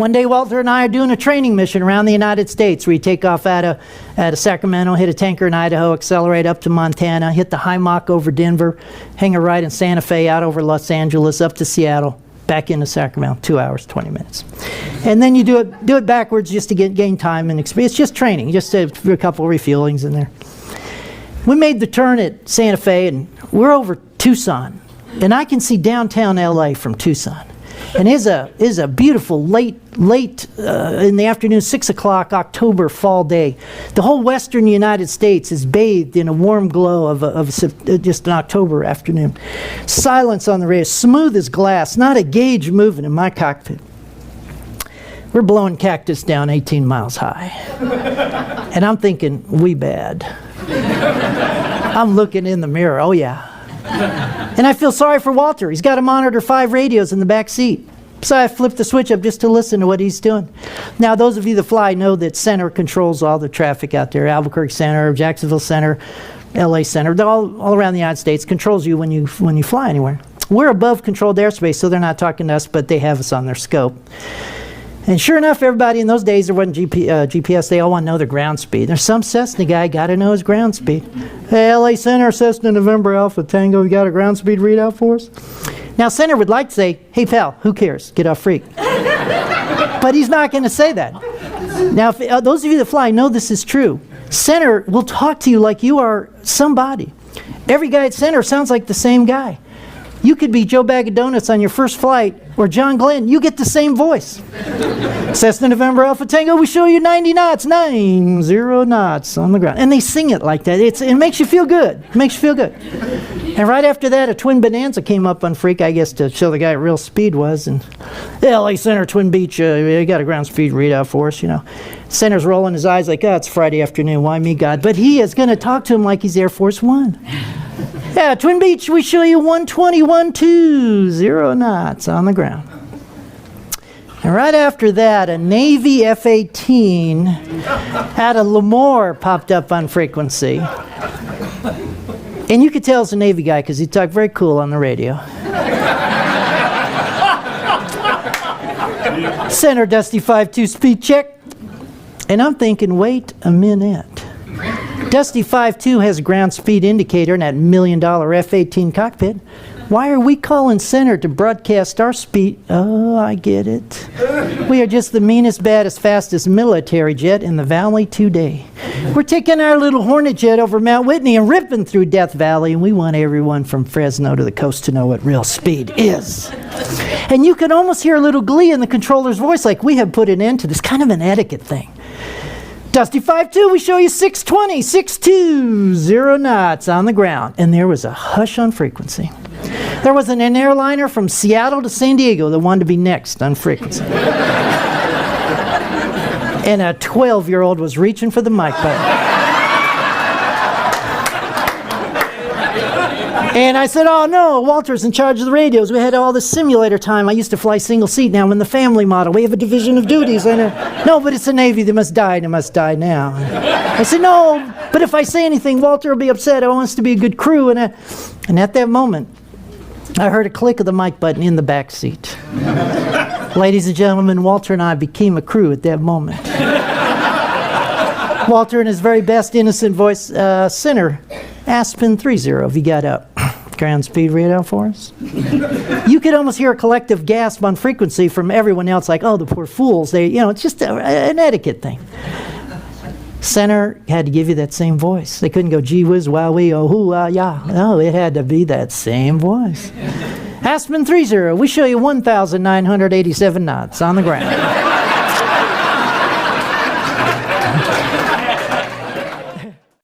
One day, Walter and I are doing a training mission around the United States. We take off out of Sacramento, hit a tanker in Idaho, accelerate up to Montana, hit the high Mach over Denver, hang a right in Santa Fe, out over Los Angeles, up to Seattle, back into Sacramento, 2 hours, 20 minutes. And then you do it backwards just to gain time and experience. It's just training, just a couple of refuelings in there. We made the turn at Santa Fe, and we're over Tucson. And I can see downtown LA from Tucson. And it is a beautiful late in the afternoon, 6 o'clock October fall day. The whole western United States is bathed in a warm glow of just an October afternoon. Silence on the radio, smooth as glass, not a gauge moving in my cockpit. We're blowing cactus down 18 miles high. And I'm thinking, we bad. I'm looking in the mirror, oh yeah. And I feel sorry for Walter. He's got to monitor 5 radios in the back seat. So I flipped the switch up just to listen to what he's doing. Now, those of you that fly know that Center controls all the traffic out there. Albuquerque Center, Jacksonville Center, LA Center, they're all around the United States, controls you when you fly anywhere. We're above controlled airspace, so they're not talking to us, but they have us on their scope. And sure enough, everybody in those days, there wasn't GPS, they all want to know their ground speed. There's some Cessna guy, got to know his ground speed. Hey, LA Center, Cessna November Alpha Tango, you got a ground speed readout for us? Now, Center would like to say, hey pal, who cares? Get off freak. But he's not going to say that. Now, if, those of you that fly know this is true. Center will talk to you like you are somebody. Every guy at Center sounds like the same guy. You could be Joe Bag of Donuts on your first flight, or John Glenn. You get the same voice. Cessna November Alpha Tango, we show you 90 knots, 90 knots on the ground. And they sing it like that. It makes you feel good. It makes you feel good. And right after that, a twin Bonanza came up on Freak, I guess, to show the guy what real speed was. And LA Center, Twin Beach, you got a ground speed readout for us, you know. Center's rolling his eyes like, oh, it's Friday afternoon. Why me, God? But he is going to talk to him like he's Air Force One. Yeah, Twin Beach, we show you 120 knots on the ground. And right after that, a Navy F-18 out of Lemoore popped up on frequency. And you could tell it's a Navy guy because he talked very cool on the radio. Center Dusty 5-2 speed check. And I'm thinking, wait a minute. Dusty 5-2 has a ground speed indicator in that $1 million F-18 cockpit. Why are we calling Center to broadcast our speed? Oh, I get it. We are just the meanest, baddest, fastest military jet in the valley today. We're taking our little Hornet jet over Mount Whitney and ripping through Death Valley, and we want everyone from Fresno to the coast to know what real speed is. And you can almost hear a little glee in the controller's voice, like we have put an end to this, kind of an etiquette thing. Dusty 5-2, we show you 620 knots on the ground. And there was a hush on frequency. There was an airliner from Seattle to San Diego that wanted to be next on frequency. And a 12-year-old was reaching for the mic button. And I said, oh no, Walter's in charge of the radios. We had all this simulator time. I used to fly single seat. Now I'm in the family model. We have a division of duties. I know. No, but it's the Navy. They must die, and it must die now. I said, no, but if I say anything, Walter will be upset. I want us to be a good crew. And at that moment, I heard a click of the mic button in the back seat. Ladies and gentlemen, Walter and I became a crew at that moment. Walter, in his very best innocent voice, Center, Aspen 30, have you got a ground speed readout for us? You could almost hear a collective gasp on frequency from everyone else, like, oh, the poor fools. They, you know, it's just an etiquette thing. Center had to give you that same voice. They couldn't go, gee whiz, wowee, oh, hoo, yeah. No, it had to be that same voice. Aspen 30, we show you 1,987 knots on the ground.